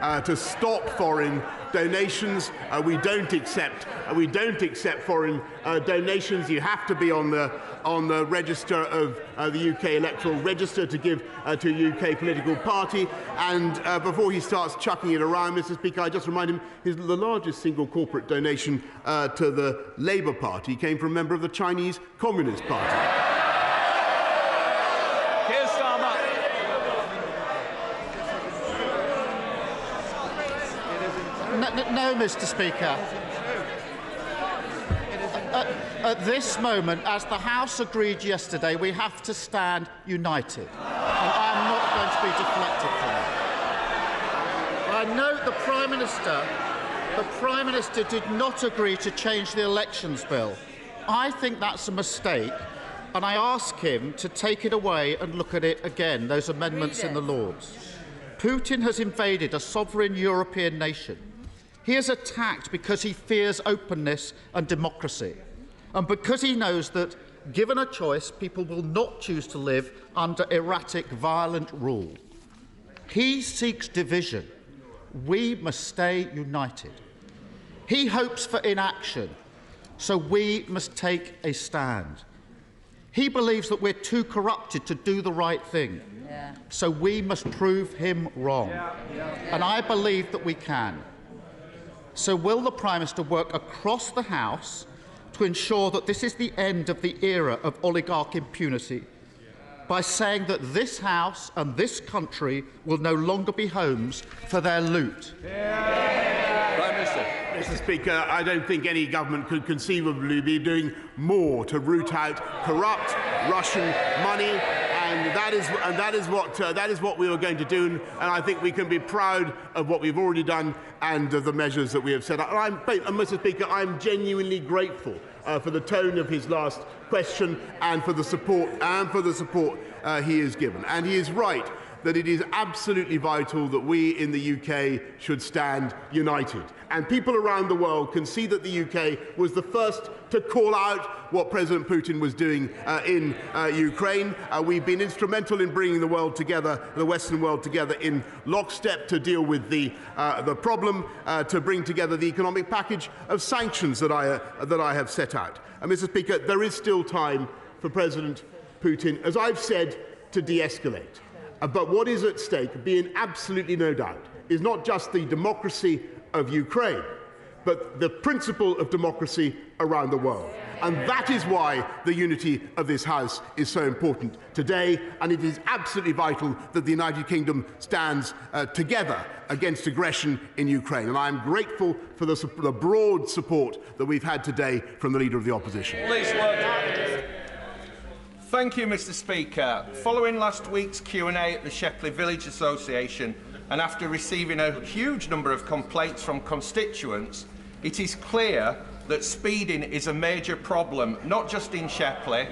to stop foreign donations. We don't accept foreign donations. You have to be on the register of the UK electoral register to give to a UK political party. And before he starts chucking it around, Mr. Speaker, I just remind him the largest single corporate donation to the Labour Party came from a member of the Chinese Communist Party. No, Mr. Speaker. At this moment, as the House agreed yesterday, we have to stand united. And I am not going to be deflected from that. I note the Prime Minister did not agree to change the elections bill. I think that's a mistake, and I ask him to take it away and look at it again, those amendments in the Lords. Putin has invaded a sovereign European nation. He is attacked because he fears openness and democracy, and because he knows that, given a choice, people will not choose to live under erratic, violent rule. He seeks division. We must stay united. He hopes for inaction, so we must take a stand. He believes that we're too corrupted to do the right thing, so we must prove him wrong. And I believe that we can. So will the Prime Minister work across the House to ensure that this is the end of the era of oligarch impunity by saying that this House and this country will no longer be homes for their loot? Prime Minister. Mr. Speaker, I don't think any government could conceivably be doing more to root out corrupt Russian money. And that is what we are going to do, and I think we can be proud of what we've already done and of the measures that we have set up. And Mr. Speaker, I'm genuinely grateful for the tone of his last question and for the support he has given. And he is right that it is absolutely vital that we in the UK should stand united. And people around the world can see that the UK was the first to call out what President Putin was doing in Ukraine. We've been instrumental in bringing the world together, the Western world together in lockstep to deal with the problem, to bring together the economic package of sanctions that I have set out. Mr. Speaker, there is still time for President Putin, as I've said, to de-escalate. But what is at stake, being absolutely no doubt, is not just the democracy of Ukraine, but the principle of democracy around the world. And that is why the unity of this House is so important today, and it is absolutely vital that the United Kingdom stands together against aggression in Ukraine. And I am grateful for the broad support that we've had today from the Leader of the Opposition. Please work. Thank you, Mr. Speaker. Following last week's Q&A at the Shepley Village Association, and after receiving a huge number of complaints from constituents, it is clear that speeding is a major problem, not just in Shepley,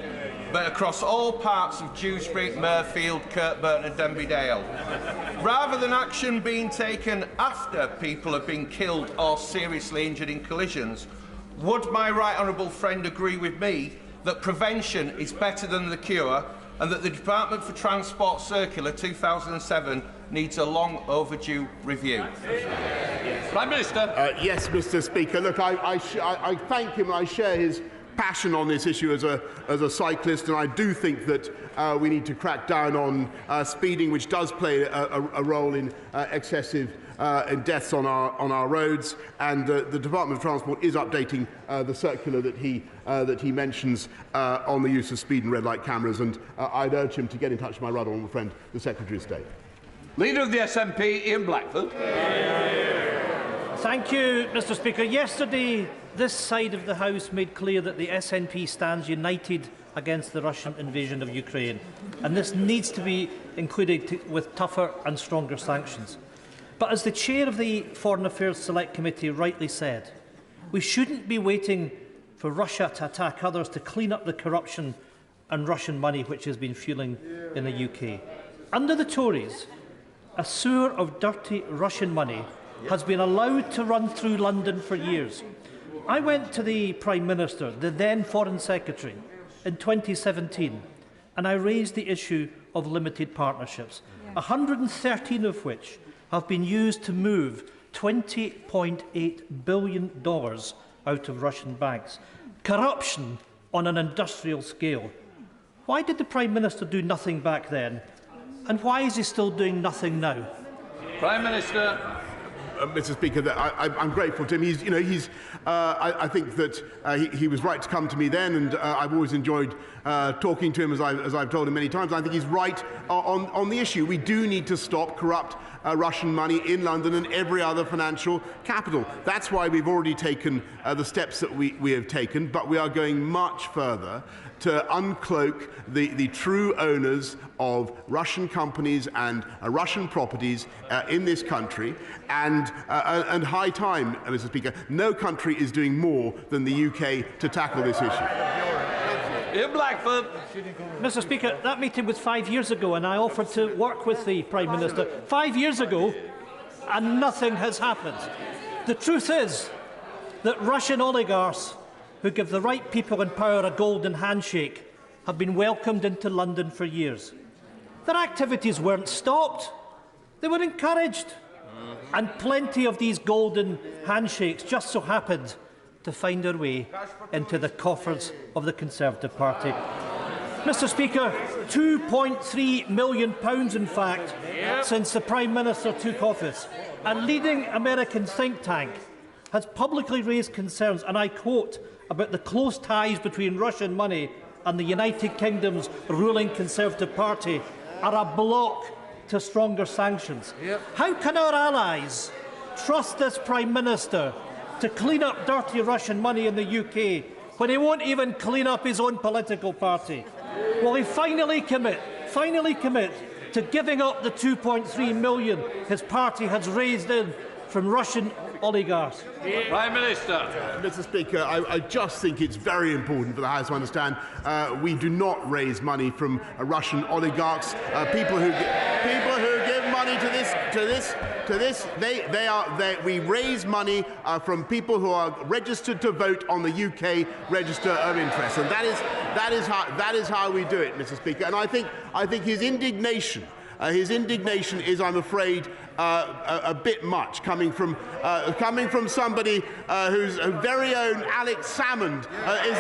but across all parts of Dewsbury, Mirfield, Kirkburn and Denbydale. Rather than action being taken after people have been killed or seriously injured in collisions, would my right honourable friend agree with me that prevention is better than the cure, and that the Department for Transport Circular 2007 needs a long overdue review? Prime Minister. Yes, Mr. Speaker. Look, I thank him and I share his passion on this issue as a cyclist, and I do think that we need to crack down on speeding, which does play a role in excessive deaths on our roads. And the Department of Transport is updating the circular that he mentions on the use of speed and red light cameras. And I'd urge him to get in touch with my right honourable friend, the Secretary of State. Leader of the SNP, Ian Blackford. Thank you, Mr. Speaker. Yesterday, this side of the House made clear that the SNP stands united against the Russian invasion of Ukraine, and this needs to be included with tougher and stronger sanctions. But as the chair of the Foreign Affairs Select Committee rightly said, we shouldn't be waiting for Russia to attack others to clean up the corruption and Russian money which has been fueling in the UK. Under the Tories, a sewer of dirty Russian money has been allowed to run through London for years. I went to the Prime Minister, the then Foreign Secretary, in 2017, and I raised the issue of limited partnerships, 113 of which have been used to move $20.8 billion out of Russian banks. Corruption on an industrial scale. Why did the Prime Minister do nothing back then? And why is he still doing nothing now? Prime Minister. Mr. Speaker, I'm grateful to him. I think that he was right to come to me then, and I've always enjoyed talking to him, as I've told him many times. I think he's right on the issue. We do need to stop corrupt Russian money in London and every other financial capital. That's why we've already taken the steps that we have taken, but we are going much further to uncloak the true owners of Russian companies and Russian properties in this country, and high time, Mr. Speaker. No country is doing more than the UK to tackle this issue. In Blackford. Mr. Speaker, that meeting was 5 years ago, and I offered to work with the Prime Minister 5 years ago, and nothing has happened. The truth is that Russian oligarchs who give the right people in power a golden handshake have been welcomed into London for years. Their activities weren't stopped, they were encouraged. And plenty of these golden handshakes just so happened to find their way into the coffers of the Conservative Party. Mr. Speaker, £2.3 million, in fact, since the Prime Minister took office. A leading American think tank has publicly raised concerns, and I quote, about the close ties between Russian money and the United Kingdom's ruling Conservative Party are a block to stronger sanctions. How can our allies trust this Prime Minister to clean up dirty Russian money in the UK when he won't even clean up his own political party? Will he finally commit to giving up the £2.3 million his party has raised in from Russian oligarchs? Prime Minister. Mr. Speaker, I just think it's very important for the House to understand we do not raise money from Russian oligarchs. People who give money to this. We raise money from people who are registered to vote on the UK Register of Interest, and that is how we do it, Mr. Speaker. And I think his indignation is, I'm afraid, a bit much, coming from somebody whose very own Alex Salmond is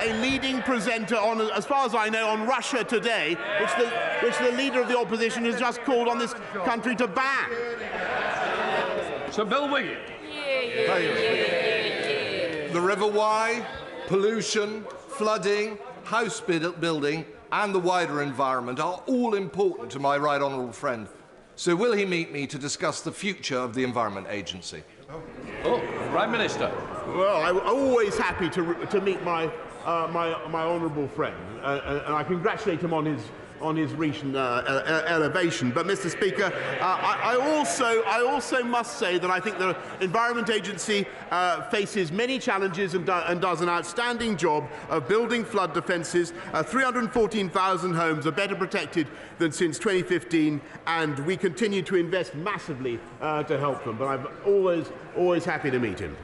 a leading presenter on, as far as I know, on Russia Today, which the leader of the opposition has just called on this country to ban. Sir Bill Wiggett. The River Wye, pollution, flooding, house building and the wider environment are all important to my right honourable friend. So will he meet me to discuss the future of the Environment Agency? Oh, Prime Minister. Well, I'm always happy to meet my honourable friend, and I congratulate him on his recent elevation. But, Mr. Speaker, I also must say that I think the Environment Agency faces many challenges and does an outstanding job of building flood defences. 314,000 homes are better protected than since 2015, and we continue to invest massively to help them. But I'm always happy to meet him.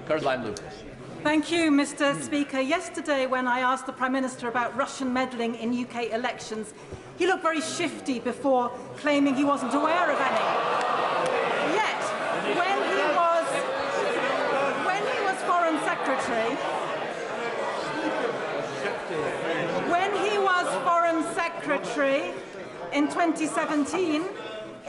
Caroline Lucas. Thank you, Mr. Speaker. Yesterday, when I asked the Prime Minister about Russian meddling in UK elections, he looked very shifty before claiming he wasn't aware of any. Yet, when he was Foreign Secretary in 2017,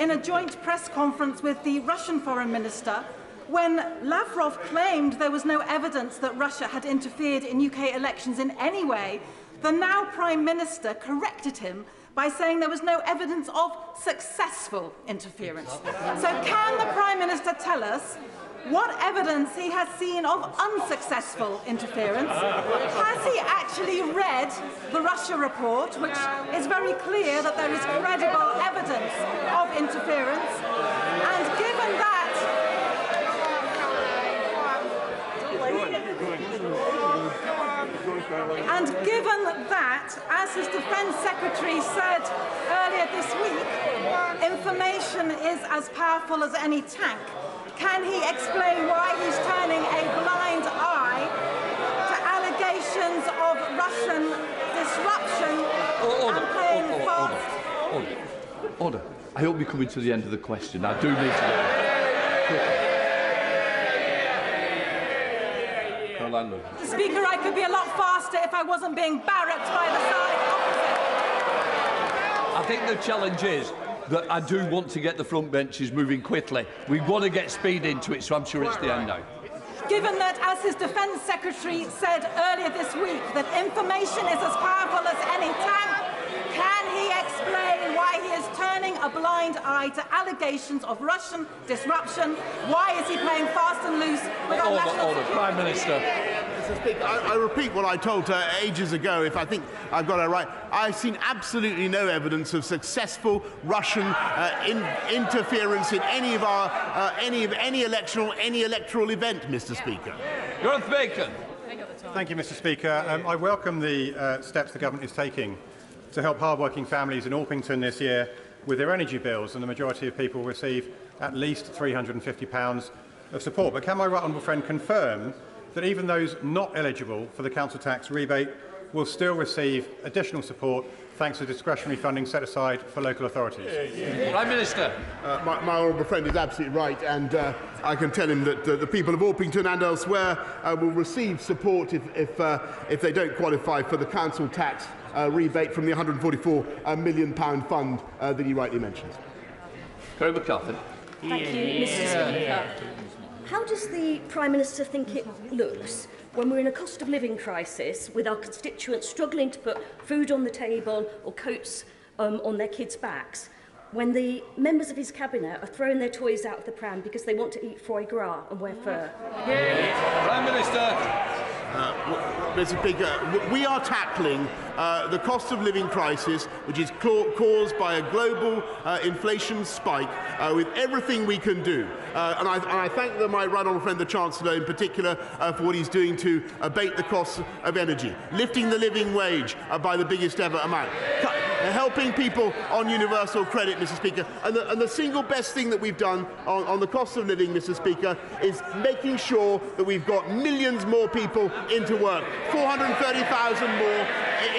in a joint press conference with the Russian Foreign Minister, when Lavrov claimed there was no evidence that Russia had interfered in UK elections in any way, the now Prime Minister corrected him by saying there was no evidence of successful interference. So can the Prime Minister tell us what evidence he has seen of unsuccessful interference? Has he actually read the Russia report, which is very clear that there is credible evidence of interference? And given that, as his Defence Secretary said earlier this week, information is as powerful as any tank, can he explain why he's turning a blind eye to allegations of Russian disruption Order. I hope you're coming to the end of the question. I do need to... Mr. Speaker, I could be a lot faster if I wasn't being barracked by the side opposite. I think the challenge is that I do want to get the front benches moving quickly. We want to get speed into it, so I'm sure it's the end now. Given that, as his Defence Secretary said earlier this week, that information is as powerful as any tank, can he explain why he is turning a blind eye to allegations of Russian disruption? Why is he playing fast and loose with our national security? Prime Minister. Mr. Speaker, I repeat what I told her ages ago, if I think I've got it right. I've seen absolutely no evidence of successful Russian interference in any of our any electoral event, Mr. Speaker. Gareth Bacon. Thank you, Mr. Speaker. I welcome the steps the government is taking to help hard-working families in Orpington this year with their energy bills, and the majority of people receive at least £350 of support. But can my right honourable friend confirm that even those not eligible for the council tax rebate will still receive additional support thanks to discretionary funding set aside for local authorities? Prime Minister. My honourable friend is absolutely right, and I can tell him that the people of Orpington and elsewhere will receive support if they don't qualify for the council tax rebate from the £144 million fund that he rightly mentions. Kerry McCarthy. Thank you, Mr. Speaker. How does the Prime Minister think it looks when we're in a cost of living crisis with our constituents struggling to put food on the table or coats on their kids' backs, when the members of his cabinet are throwing their toys out of the pram because they want to eat foie gras and wear fur? Prime Minister. Mr. Speaker, we are tackling the cost of living crisis, which is caused by a global inflation spike, with everything we can do. And I thank my right honourable friend, the Chancellor, in particular, for what he's doing to abate the costs of energy, lifting the living wage by the biggest ever amount, helping people on universal credit, Mr. Speaker. And the single best thing that we've done on the cost of living, Mr. Speaker, is making sure that we've got millions more people into work, 430,000 more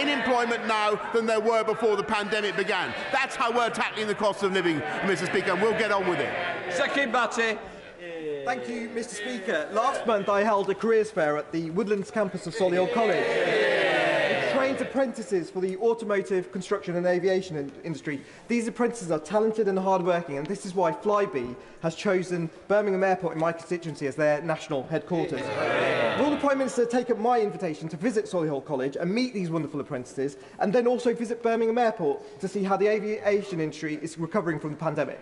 in employment now than there were before the pandemic began. That's how we're tackling the cost of living, Mr. Speaker, and we'll get on with it. Saki Batty. Thank you, Mr. Speaker. Last month I held a careers fair at the Woodlands campus of Solihull College. It trains apprentices for the automotive, construction and aviation industry. These apprentices are talented and hard-working, and this is why Flybe has chosen Birmingham Airport in my constituency as their national headquarters. Will the Prime Minister take up my invitation to visit Solihull College and meet these wonderful apprentices, and then also visit Birmingham Airport to see how the aviation industry is recovering from the pandemic?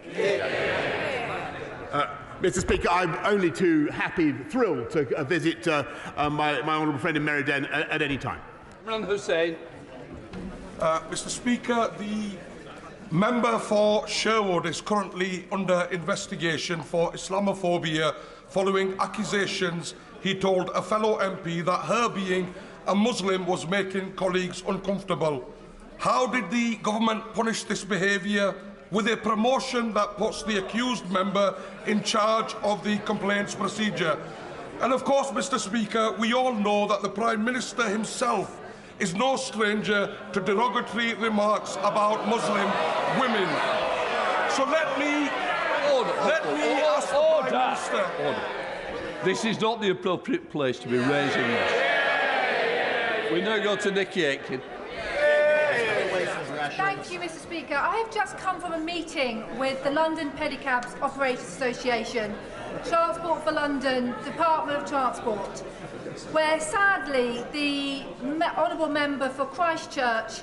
Mr. Speaker, I'm only too happy, thrilled to visit my honourable friend in Meriden at any time. Imran Hussain. Mr. Speaker, the member for Sherwood is currently under investigation for Islamophobia following accusations he told a fellow MP that her being a Muslim was making colleagues uncomfortable. How did the government punish this behaviour? With a promotion that puts the accused member in charge of the complaints procedure. And of course, Mr. Speaker, we all know that the Prime Minister himself is no stranger to derogatory remarks about Muslim women. So let me ask the Prime Minister. Order. This is not the appropriate place to be raising this. We now go to Nicky Aitken. Thank you, Mr. Speaker. I have just come from a meeting with the London Pedicabs Operators Association, Transport for London, Department of Transport, where sadly the honourable member for Christchurch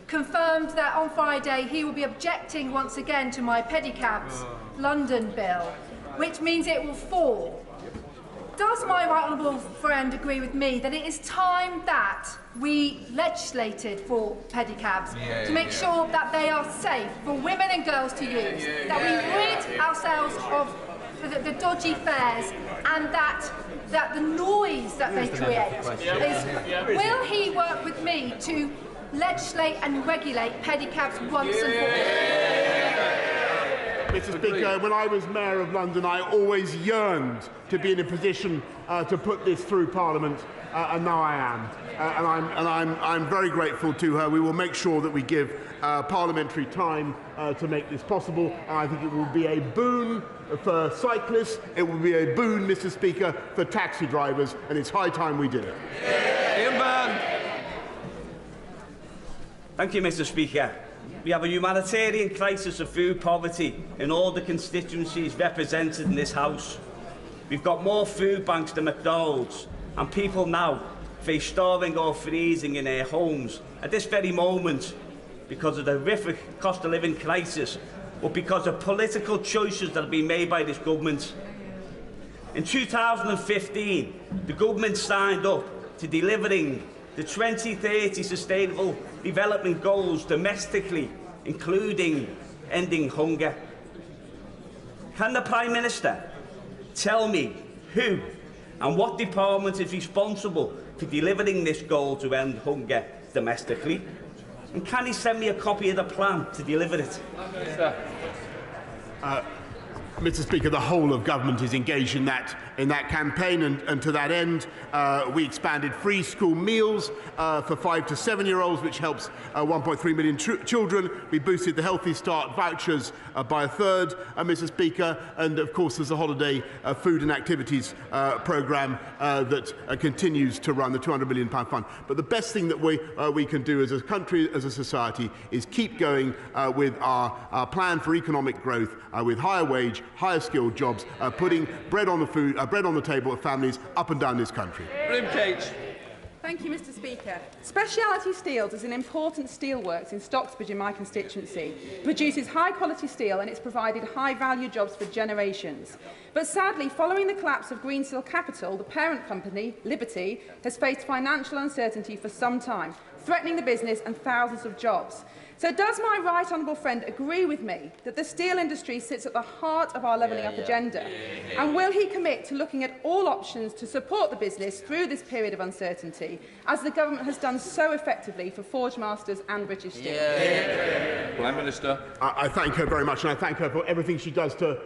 confirmed that on Friday he will be objecting once again to my Pedicabs London bill, which means it will fall. Does my right honourable friend agree with me that it is time that we legislated for pedicabs to make sure that they are safe for women and girls to use, that we rid ourselves of the dodgy fares, and that the noise that they create is... Will he work with me to legislate and regulate pedicabs once and for all? Mr. Speaker, when I was Mayor of London, I always yearned to be in a position to put this through Parliament, and now I am. I'm very grateful to her. We will make sure that we give parliamentary time to make this possible, and I think it will be a boon for cyclists, it will be a boon, Mr. Speaker, for taxi drivers, and it's high time we did it. Thank you, Mr. Speaker. We have a humanitarian crisis of food poverty in all the constituencies represented in this House. We've got more food banks than McDonald's, and people now face starving or freezing in their homes at this very moment because of the horrific cost of living crisis, but because of political choices that have been made by this government. In 2015, the government signed up to delivering the 2030 Sustainable Development Goals domestically, including ending hunger. Can the Prime Minister tell me who and what department is responsible for delivering this goal to end hunger domestically? And can he send me a copy of the plan to deliver it? Mr. Speaker, the whole of government is engaged in that campaign, and to that end, we expanded free school meals for 5 to 7-year-olds, which helps 1.3 million children. We boosted the Healthy Start vouchers by a third, Mr. Speaker, and of course there's a holiday food and activities programme that continues to run, the £200 million fund. But the best thing that we can do as a country, as a society, is keep going with our plan for economic growth, with higher wage, higher skilled jobs, putting bread on the table of families up and down this country. Thank you, Mr. Speaker. Speciality Steels is an important steelworks in Stocksbridge in my constituency. It produces high-quality steel and it's provided high-value jobs for generations. But sadly, following the collapse of Green Steel Capital, the parent company, Liberty, has faced financial uncertainty for some time, threatening the business and thousands of jobs. So does my right honourable friend agree with me that the steel industry sits at the heart of our levelling up agenda? And will he commit to looking at all options to support the business through this period of uncertainty, as the government has done so effectively for Forgemasters and British Steel? Prime Minister. I thank her very much, and I thank her for everything she does to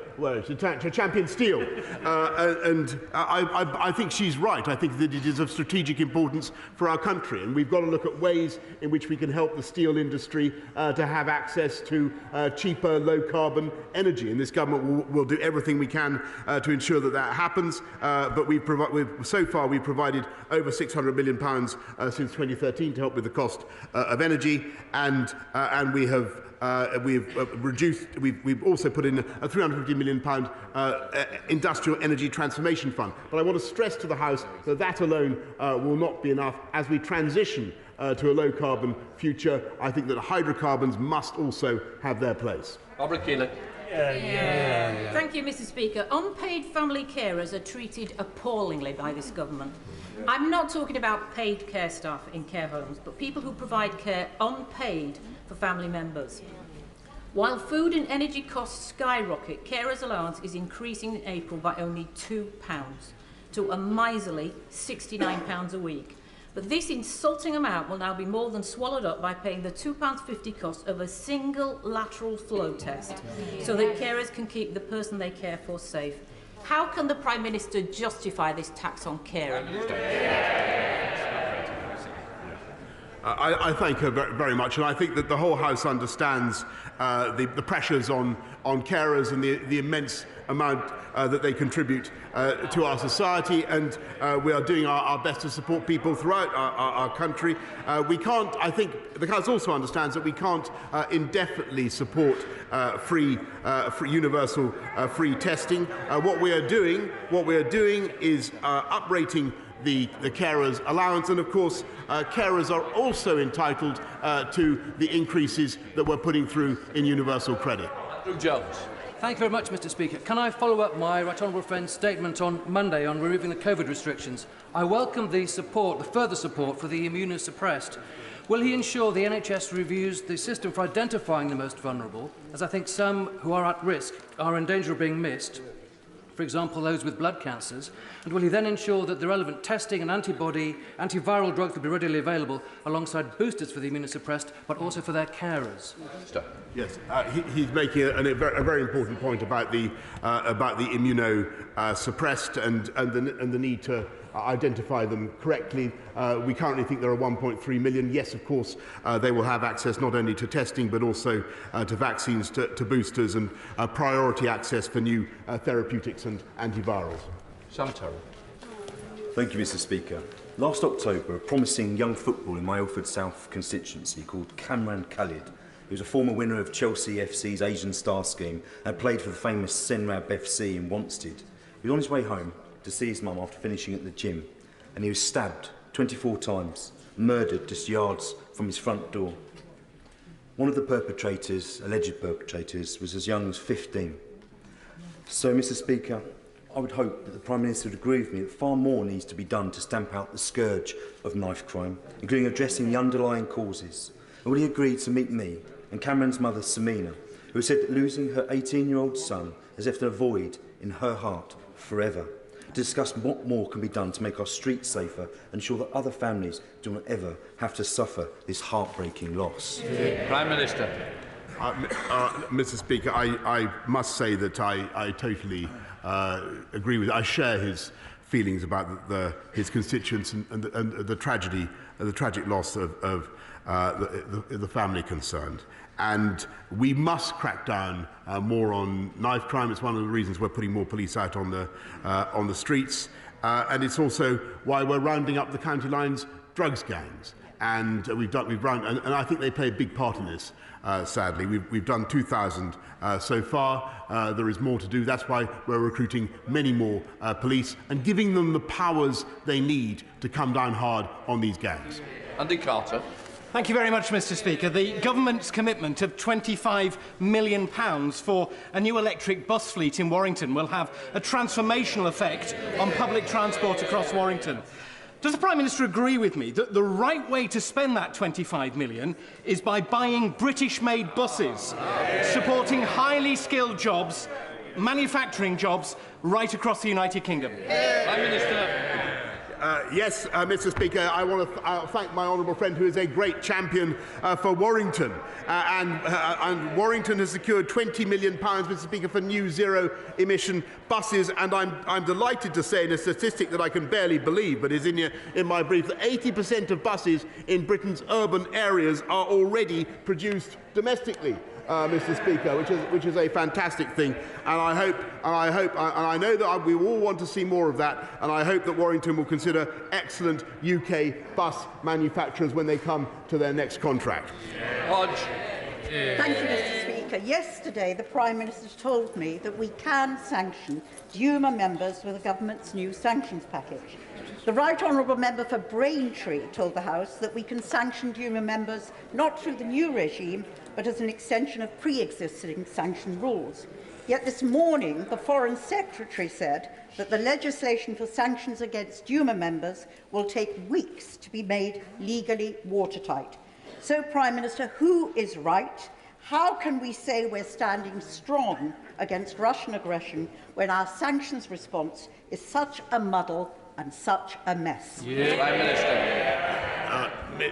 champion steel. And I think she's right. I think that it is of strategic importance for our country, and we've got to look at ways in which we can help the steel industry to have access to cheaper, low-carbon energy. And this government will do everything we can to ensure that that happens. But so far we've provided over £600 million since 2013 to help with the cost of energy, and we have. We've also put in a £350 million industrial energy transformation fund. But I want to stress to the House that that alone will not be enough as we transition to a low-carbon future. I think that hydrocarbons must also have their place. Thank you, Mr. Speaker. Unpaid family carers are treated appallingly by this government. I'm not talking about paid care staff in care homes, but people who provide care unpaid for family members. While food and energy costs skyrocket, carers' allowance is increasing in April by only £2 to a miserly £69 a week. But this insulting amount will now be more than swallowed up by paying the £2.50 cost of a single lateral flow test so that carers can keep the person they care for safe. How can the Prime Minister justify this tax on caring? I thank her very much, and I think that the whole House understands the pressures on carers and the immense amount that they contribute to our society, and we are doing our best to support people throughout our country. We can't, I think the House also understands that we can't indefinitely support free universal free testing. What we are doing is uprating the carers' allowance, and of course carers are also entitled to the increases that we're putting through in universal credit. Andrew Jones. Thank you very much, Mr. Speaker. Can I follow up my right honourable friend's statement on Monday on removing the COVID restrictions? I welcome the further support for the immunosuppressed. Will he ensure the NHS reviews the system for identifying the most vulnerable, as I think some who are at risk are in danger of being missed? for example those with blood cancers? And will he then ensure that the relevant testing and antiviral drugs will be readily available alongside boosters for the immunosuppressed, but also for their carers? Yes, he's making a very important point about the immunosuppressed and the need to identify them correctly. We currently think there are 1.3 million. Yes, of course, they will have access not only to testing but also to vaccines, to boosters, and priority access for new therapeutics and antivirals. Sam Terry. Thank you, Mr. Speaker. Last October, a promising young footballer in my Ilford South constituency called Kamran Khalid, who was a former winner of Chelsea FC's Asian Star Scheme and played for the famous Senrab FC in Wanstead. He was on his way home to see his mum after finishing at the gym, and he was stabbed 24 times, murdered just yards from his front door. One of the alleged perpetrators, was as young as 15. So, Mr. Speaker, I would hope that the Prime Minister would agree with me that far more needs to be done to stamp out the scourge of knife crime, including addressing the underlying causes. And would he agree to meet me and Cameron's mother, Samina, who said that losing her 18-year-old son has left a void in her heart forever, to discuss what more can be done to make our streets safer and ensure that other families do not ever have to suffer this heartbreaking loss? Prime Minister. Mr. Speaker, I must say that I totally agree with. I share his feelings about his constituents and the tragedy, the tragic loss of the family concerned. And we must crack down more on knife crime. It's one of the reasons we're putting more police out on the streets, and it's also why we're rounding up the county lines drugs gangs. And and I think they play a big part in this. Sadly, we've done 2,000 so far. There is more to do. That's why we're recruiting many more police and giving them the powers they need to come down hard on these gangs. Andy Carter. Thank you very much, Mr. Speaker. The government's commitment of £25 million for a new electric bus fleet in Warrington will have a transformational effect on public transport across Warrington. Does the Prime Minister agree with me that the right way to spend that £25 million is by buying British-made buses, supporting highly skilled jobs, manufacturing jobs, right across the United Kingdom? Prime Minister. Yes, Mr. Speaker, I want to thank my honourable friend who is a great champion for Warrington. And Warrington has secured £20 million, Mr. Speaker, for new zero-emission buses. And I'm delighted to say, in a statistic that I can barely believe, but is in my brief, that 80% of buses in Britain's urban areas are already produced domestically. Mr. Speaker, which is a fantastic thing, and I know that we all want to see more of that, and I hope that Warrington will consider excellent UK bus manufacturers when they come to their next contract. Thank you, Mr. Speaker. Yesterday, the Prime Minister told me that we can sanction Duma members with the government's new sanctions package. The Right Honourable Member for Braintree told the House that we can sanction Duma members not through the new regime, but as an extension of pre-existing sanction rules. Yet this morning, the Foreign Secretary said that the legislation for sanctions against Duma members will take weeks to be made legally watertight. So, Prime Minister, who is right? How can we say we're standing strong against Russian aggression when our sanctions response is such a muddle and such a mess? Prime Minister.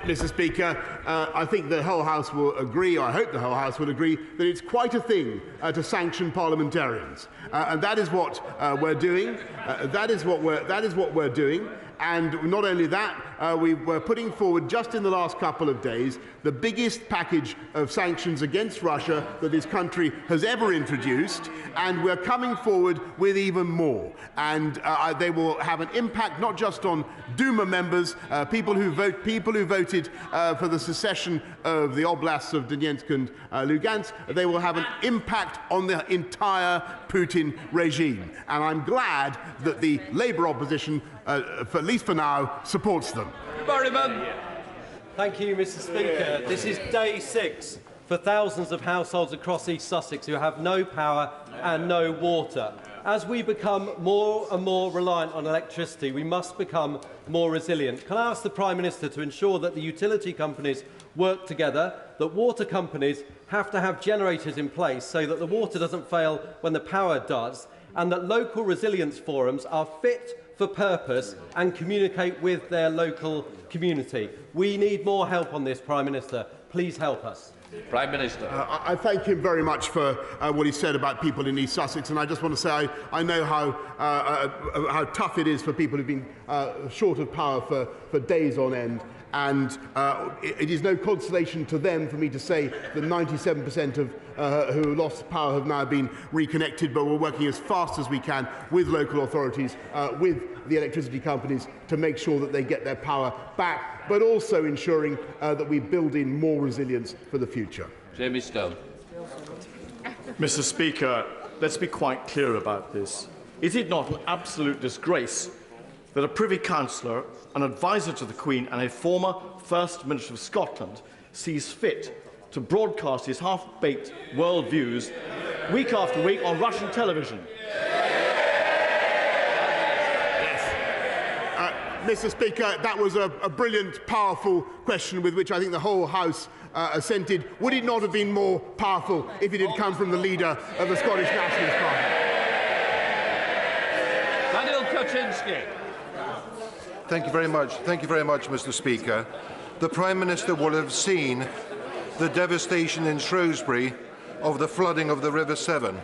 Mr. Speaker, I think the whole House will agree, or I hope the whole House will agree, that it's quite a thing to sanction parliamentarians, and that is what we're doing. That is what we're doing. And not only that, we were putting forward just in the last couple of days the biggest package of sanctions against Russia that this country has ever introduced, and we're coming forward with even more. And they will have an impact not just on Duma members, people who voted for the secession of the oblasts of Donetsk and Lugansk. They will have an impact on the entire Putin regime. And I'm glad that the Labour opposition, at least for now, supports them. Thank you, Mr. Speaker. This is day 6 for thousands of households across East Sussex who have no power and no water. As we become more and more reliant on electricity, we must become more resilient. Can I ask the Prime Minister to ensure that the utility companies work together, that water companies have to have generators in place so that the water doesn't fail when the power does, and that local resilience forums are fit for purpose and communicate with their local community. We need more help on this, Prime Minister. Please help us. Prime Minister. I thank him very much for what he said about people in East Sussex, and I just want to say I know how tough it is for people who've been short of power for days on end, and it is no consolation to them for me to say that 97% of who lost power have now been reconnected, but we're working as fast as we can with local authorities, with the electricity companies, to make sure that they get their power back, but also ensuring that we build in more resilience for the future. Jamie Stone. Mr. Speaker, let's be quite clear about this. Is it not an absolute disgrace that a Privy Councillor, an advisor to the Queen and a former First Minister of Scotland sees fit to broadcast his half-baked world views week after week on Russian television? Mr. Speaker, that was a brilliant, powerful question with which I think the whole House assented. Would it not have been more powerful if it had come from the leader of the Scottish Nationalist Party? Daniel Kaczynski. Thank you very much. Thank you very much, Mr. Speaker. The Prime Minister will have seen the devastation in Shrewsbury of the flooding of the River Severn.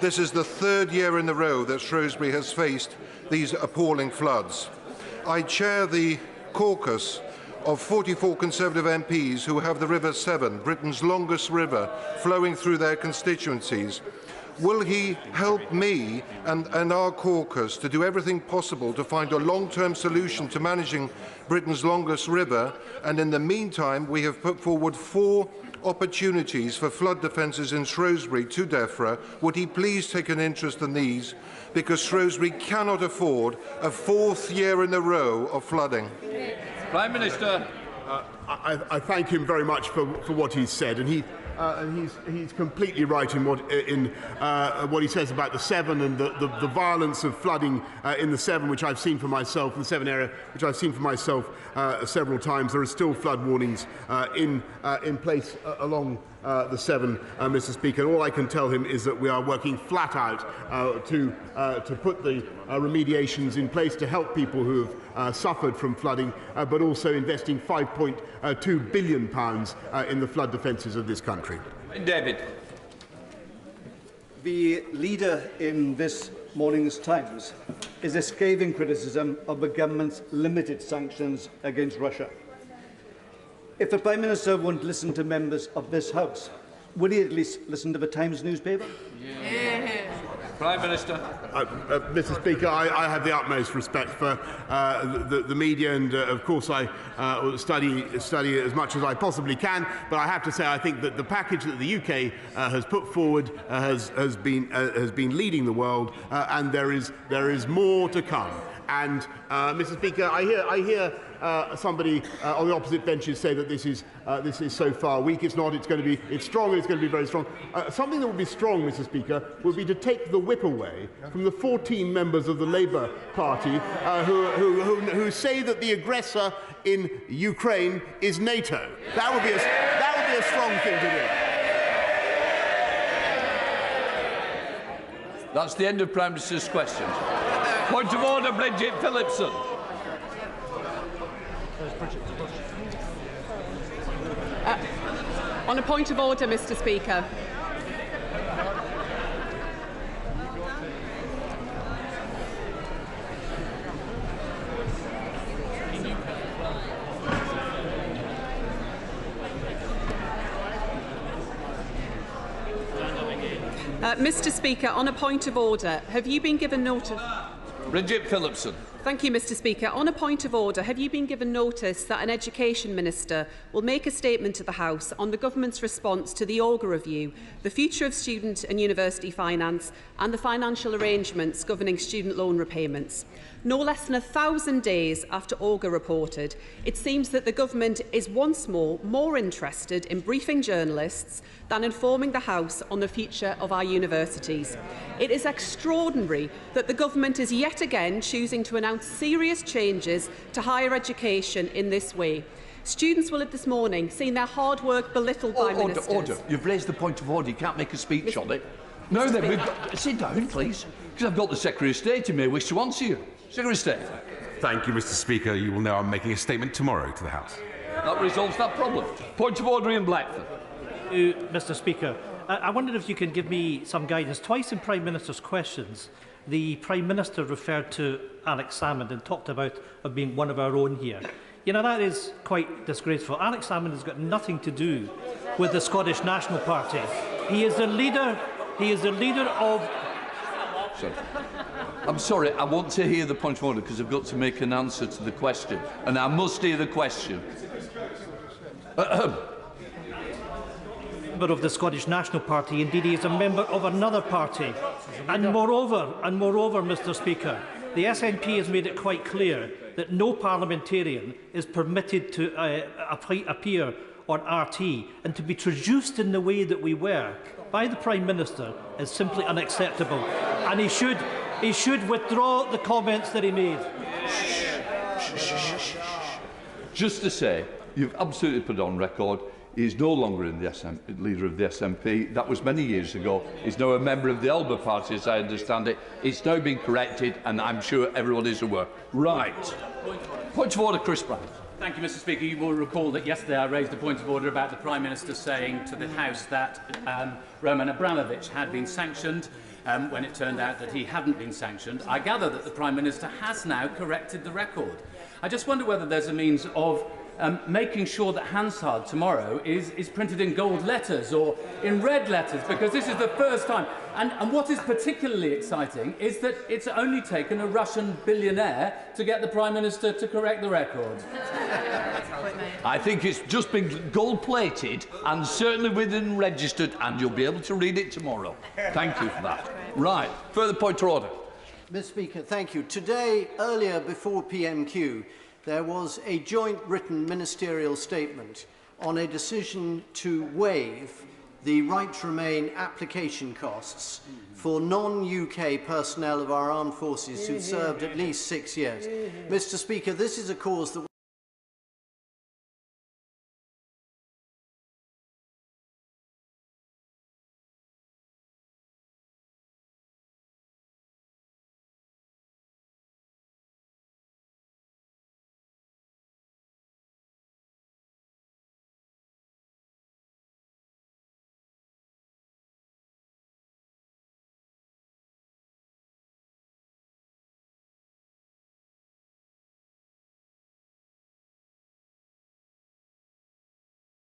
This is the third year in a row that Shrewsbury has faced these appalling floods. I chair the caucus of 44 Conservative MPs who have the River Severn, Britain's longest river, flowing through their constituencies. Will he help me and our caucus to do everything possible to find a long-term solution to managing Britain's longest river? And in the meantime, we have put forward 4 opportunities for flood defences in Shrewsbury to DEFRA. Would he please take an interest in these? Because Shrewsbury cannot afford a 4th year in a row of flooding. Prime Minister. I thank him very much for what he's said, and he's completely right in what he says about the Severn and the violence of flooding in the Severn, which I've seen for myself, in the Severn area, which I've seen for myself several times. There are still flood warnings in place along the Severn, Mr. Speaker. And all I can tell him is that we are working flat out to put the remediations in place to help people who have suffered from flooding, but also investing £5.2 billion in the flood defences of this country. David. The leader in this morning's Times is a scathing criticism of the government's limited sanctions against Russia. If the Prime Minister won't listen to members of this House, would he at least listen to the Times newspaper? Yeah. Prime Minister. Mr. Speaker, I have the utmost respect for the media, and of course I study as much as I possibly can. But I have to say, I think that the package that the UK has put forward has been leading the world, and there is more to come. And Mr. Speaker, I hear somebody on the opposite benches say that this is so far weak. It's not. It's strong, and it's going to be very strong. Something that would be strong, Mr. Speaker, would be to take the whip away from the 14 members of the Labour Party who say that the aggressor in Ukraine is NATO. That would be a strong thing to do. That's the end of Prime Minister's questions. Point of order, Bridget Phillipson. On a point of order, Mr. Speaker. Mr. Speaker, on a point of order, have you been given notice? Bridget Phillipson. Thank you, Mr. Speaker. On a point of order, have you been given notice that an Education Minister will make a statement to the House on the Government's response to the Auger Review, the future of student and university finance and the financial arrangements governing student loan repayments? No less than 1,000 days after Auger reported, it seems that the Government is once more interested in briefing journalists than informing the House on the future of our universities. It is extraordinary that the Government is yet again choosing to announce serious changes to higher education in this way. Students will have this morning seen their hard work belittled by ministers. Order. You've raised the point of order. You can't make a speech on it. No, then we've got... Sit down, please, because I've got the Secretary of State who may wish to answer you. Secretary of State. Thank you, Mr. Speaker. You will know I'm making a statement tomorrow to the House. That resolves that problem. Point of order, Ian Blackford. Mr. Speaker, I wonder if you can give me some guidance. Twice in Prime Minister's questions, the Prime Minister referred to Alex Salmond and talked about being one of our own here. You know, that is quite disgraceful. Alex Salmond has got nothing to do with the Scottish National Party. He is the leader of... Sorry. I'm sorry, I want to hear the point of order because I've got to make an answer to the question. And I must hear the question. Member of the Scottish National Party. Indeed, he is a member of another party. And moreover, Mr. Speaker, the SNP has made it quite clear that no parliamentarian is permitted to appear on RT, and to be traduced in the way that we were by the Prime Minister is simply unacceptable. And he should withdraw the comments that he made. Just to say, you've absolutely put on record, he is no longer in the leader of the SNP. That was many years ago. He's now a member of the Elba Party, as I understand it. It's now been corrected, and I'm sure everyone is aware. Right. Point of order, Chris Brown. Thank you, Mr. Speaker. You will recall that yesterday I raised a point of order about the Prime Minister saying to the House that Roman Abramovich had been sanctioned when it turned out that he hadn't been sanctioned. I gather that the Prime Minister has now corrected the record. I just wonder whether there's a means of making sure that Hansard tomorrow is printed in gold letters or in red letters, because this is the first time. And what is particularly exciting is that it's only taken a Russian billionaire to get the Prime Minister to correct the record. I think it's just been gold-plated and certainly within registered, and you'll be able to read it tomorrow. Thank you for that. Right, further point of order. Mr. Speaker, thank you. Today, earlier before PMQ, there was a joint written ministerial statement on a decision to waive the right to remain application costs for non-UK personnel of our armed forces who served at least 6 years. Mr. Speaker, this is a cause that